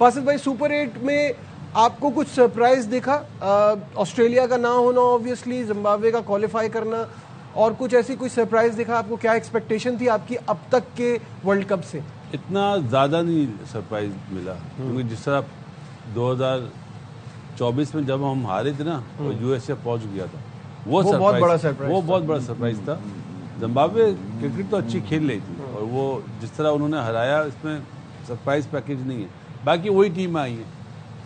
बासित भाई, सुपर 8 में आपको कुछ सरप्राइज दिखा? ऑस्ट्रेलिया का ना होना, ऑब्वियसली जिम्बाब्वे का क्वालिफाई करना, और कुछ ऐसी कुछ सरप्राइज दिखा आपको? क्या एक्सपेक्टेशन थी आपकी अब तक के वर्ल्ड कप से? इतना ज़्यादा नहीं सरप्राइज मिला, क्योंकि जिस तरह 2024 में जब हम हारे थे ना, तो यूएसए पहुंच गया था, वो बहुत बड़ा सरप्राइज, वो बहुत बड़ा सरप्राइज था। जिम्बाब्वे क्रिकेट तो अच्छी खेल रही थी, और वो जिस तरह उन्होंने हराया, इसमें सरप्राइज पैकेज नहीं है। बाकी वही टीम आई है।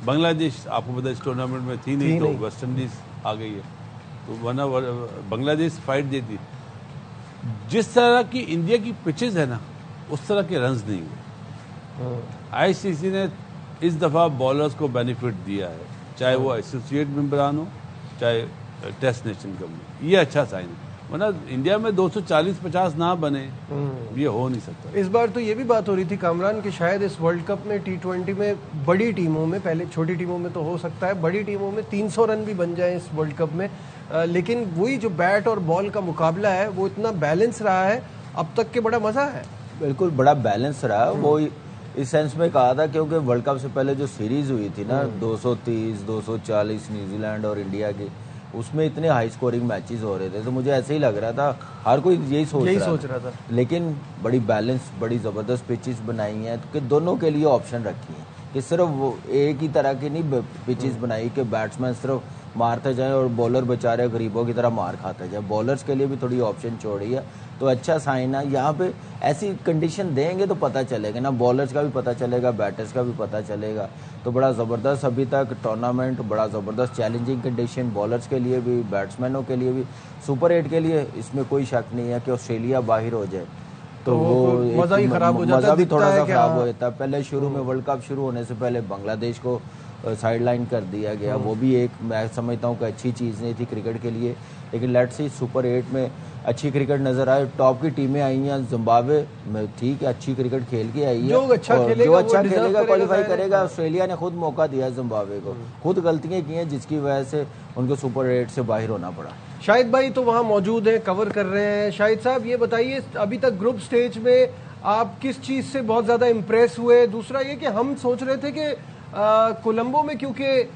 बांग्लादेश आपको पता है इस टूर्नामेंट में थी नहीं, तो वेस्ट इंडीज आ गई है, तो वरना बांग्लादेश फाइट देती। जिस तरह की इंडिया की पिचेज है ना, उस तरह के रन्स नहीं हुए। आईसीसी ने इस दफा बॉलर्स को बेनिफिट दिया है, चाहे वो एसोसिएट मेंबरान हो, चाहे टेस्ट नेशन कप, ये अच्छा साइन है। वरना इंडिया में 240-50 ना बने, ये हो नहीं सकता। इस बार तो ये भी बात हो रही थी कामरान कि शायद इस वर्ल्ड कप में T20 में बड़ी टीमों में, पहले छोटी टीमों में तो हो सकता है, बड़ी टीमों में 300 रन भी बन जाए इस वर्ल्ड कप में, लेकिन वही जो बैट और बॉल का मुकाबला है वो इतना बैलेंस रहा है अब तक के, बड़ा मजा है। बिल्कुल बड़ा बैलेंस रहा। वो इस सेंस में कहा था क्योंकि वर्ल्ड कप से पहले जो सीरीज हुई थी ना, 230, 240 न्यूजीलैंड और इंडिया की, उसमें इतने हाई स्कोरिंग मैचेस हो रहे थे, तो मुझे ऐसे ही लग रहा था, हर कोई यही सोच रहा था। लेकिन बड़ी बैलेंस, बड़ी ज़बरदस्त पिचेस बनाई हैं कि दोनों के लिए ऑप्शन रखी हैं, कि सिर्फ वो एक ही तरह की नहीं पिचेस बनाई कि बैट्समैन सिर्फ मारते जाए और बॉलर बेचारे गरीबों की तरह मार खाते जाए। बॉलर्स के लिए भी थोड़ी ऑप्शन छोड़ी है, तो अच्छा साइन है। यहाँ पे ऐसी कंडीशन देंगे तो पता चलेगा ना, बॉलर्स का भी पता चलेगा, बैटर्स का भी पता चलेगा। तो बड़ा ज़बरदस्त अभी तक टूर्नामेंट, बड़ा ज़बरदस्त चैलेंजिंग कंडीशन बॉलर्स के लिए भी, बैट्समैनों के लिए भी। सुपर 8 के लिए इसमें कोई शक नहीं है कि ऑस्ट्रेलिया बाहर हो जाए तो वो मज़ा ही खराब हो जाता है, मज़ा भी थोड़ा सा खराब हो जाता है। पहले शुरू में वर्ल्ड कप शुरू होने से पहले बांग्लादेश को साइडलाइन कर दिया गया, वो भी एक मैं समझता हूँ कि अच्छी चीज़ नहीं थी क्रिकेट के लिए। लेकिन लेट्स सी सुपर 8 में अच्छी क्रिकेट नजर आए, टॉप की टीमें आई हैं। जिम्बाब्वे में ठीक है, अच्छी क्रिकेट खेल के आई है, जो अच्छा खेलेगा क्वालिफाई करेगा। ऑस्ट्रेलिया ने खुद मौका दिया जिम्बाब्वे को, खुद गलतियां की हैं जिसकी वजह से उनको सुपर 8 से बाहर होना पड़ा। शाहिद भाई तो वहाँ मौजूद हैं, कवर कर रहे हैं। शाहिद साहब ये बताइए, अभी तक ग्रुप स्टेज में आप किस चीज़ से बहुत ज़्यादा इम्प्रेस हुए? दूसरा ये कि हम सोच रहे थे कि कोलंबो में क्योंकि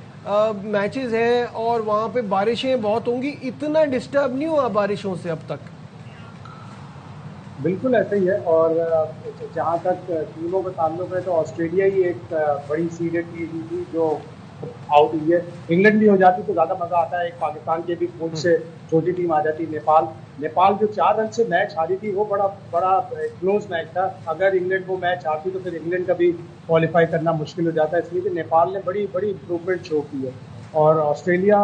मैचेस हैं और वहाँ पे बारिशें बहुत होंगी, इतना डिस्टर्ब नहीं हुआ बारिशों से अब तक? बिल्कुल ऐसा ही है। और जहाँ तक टीमों का ताल्लुक है तो ऑस्ट्रेलिया ही एक बड़ी सीडेड टीम थी जो आउट हुई है। इंग्लैंड भी हो जाती तो ज़्यादा मज़ा आता है, एक पाकिस्तान के भी पूल से छोटी टीम आ जाती। नेपाल जो 4 रन से मैच हारी थी, वो बड़ा क्लोज मैच था। अगर इंग्लैंड वो मैच हारती तो फिर इंग्लैंड का भी क्वालिफाई करना मुश्किल हो जाता है, इसलिए कि नेपाल ने बड़ी इंप्रूवमेंट शो की है। और ऑस्ट्रेलिया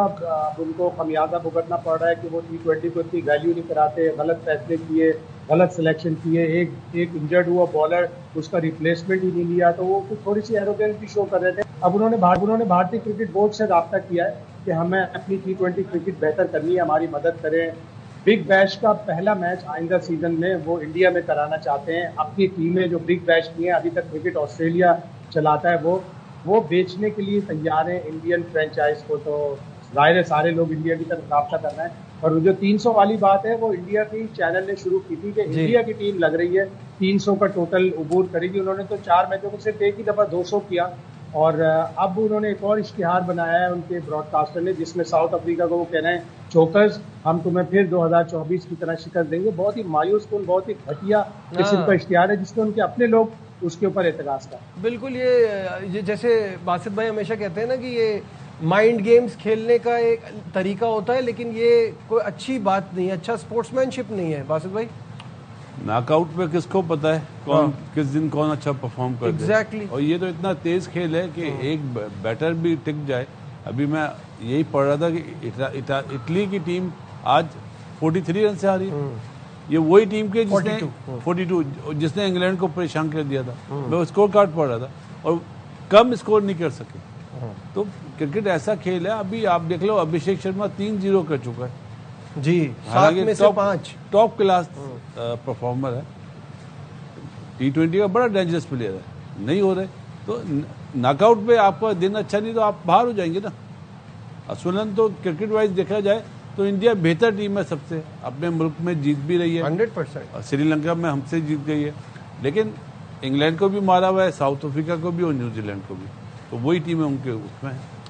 उनको खमियाजा भुगतना पड़ रहा है कि वो T20 को इतनी वैल्यू नहीं कराते, गलत फैसले किए, गलत सिलेक्शन किए। एक इंजर्ड हुआ बॉलर, उसका रिप्लेसमेंट ही नहीं लिया, तो वो थोड़ी सी एरोगेंस भी शो कर रहे थे। अब उन्होंने भारतीय क्रिकेट बोर्ड से राब्ता किया है कि हमें अपनी T20 क्रिकेट बेहतर करनी है, हमारी मदद करें। बिग बैश का पहला मैच आइंदा सीजन में वो इंडिया में कराना चाहते हैं। अपनी टीमें जो बिग बैश की हैं, अभी तक क्रिकेट ऑस्ट्रेलिया चलाता है, वो बेचने के लिए तैयार है इंडियन फ्रेंचाइज को। तो जाहिर है सारे लोग इंडिया की तरफ राब्ता कर रहे हैं। और जो 300 वाली बात है, वो इंडिया की चैनल ने शुरू की थी कि इंडिया की टीम लग रही है 300 का टोटल अबूर करेगी। उन्होंने तो 4 मैचों को सिर्फ एक ही दफा 200 किया, और अब उन्होंने एक और इश्तिहार बनाया है उनके ब्रॉडकास्टर ने, जिसमें साउथ अफ्रीका को वो कह रहे हैं, चोकर्स, हम तुम्हें फिर 2024 की तरह शिकस्त देंगे। बहुत ही मायूस कौन, बहुत ही घटिया किस्म का इश्तिहार है, जिसमें उनके अपने लोग उसके ऊपर एतराज था। बिल्कुल, ये जैसे बासित भाई हमेशा कहते हैं ना कि ये माइंड गेम्स खेलने का एक तरीका होता है, लेकिन ये कोई अच्छी बात नहीं है, अच्छा स्पोर्ट्समैनशिप नहीं है। बासित भाई, नॉकआउट में किसको पता है कौन किस दिन कौन अच्छा परफॉर्म कर Exactly. और ये तो इतना तेज खेल है कि एक बैटर भी टिक जाए। अभी मैं यही पढ़ रहा था कि इटली की टीम आज 43 रन से हारी। ये वही टीम के जिसने 42 जिसने इंग्लैंड को परेशान कर दिया था। मैं स्कोर कार्ड पढ़ रहा था और कम स्कोर नहीं कर सके। तो क्रिकेट ऐसा खेल है। अभी आप देख लो, अभिषेक शर्मा 3-0 कर चुका है जी, 7 में से 5 टॉप क्लास परफॉर्मर है। T20 का बड़ा डेंजरस प्लेयर है, नहीं हो रहे तो नॉकआउट पे आपका दिन अच्छा नहीं तो आप बाहर हो जाएंगे ना। असलन तो क्रिकेट वाइज देखा जाए तो इंडिया बेहतर टीम है सबसे, अपने मुल्क में जीत भी रही है 100%। श्रीलंका में हमसे जीत गई है, लेकिन इंग्लैंड को भी मारा हुआ है, साउथ अफ्रीका को भी और न्यूजीलैंड को भी, तो वही टीमें उनके उसमें है।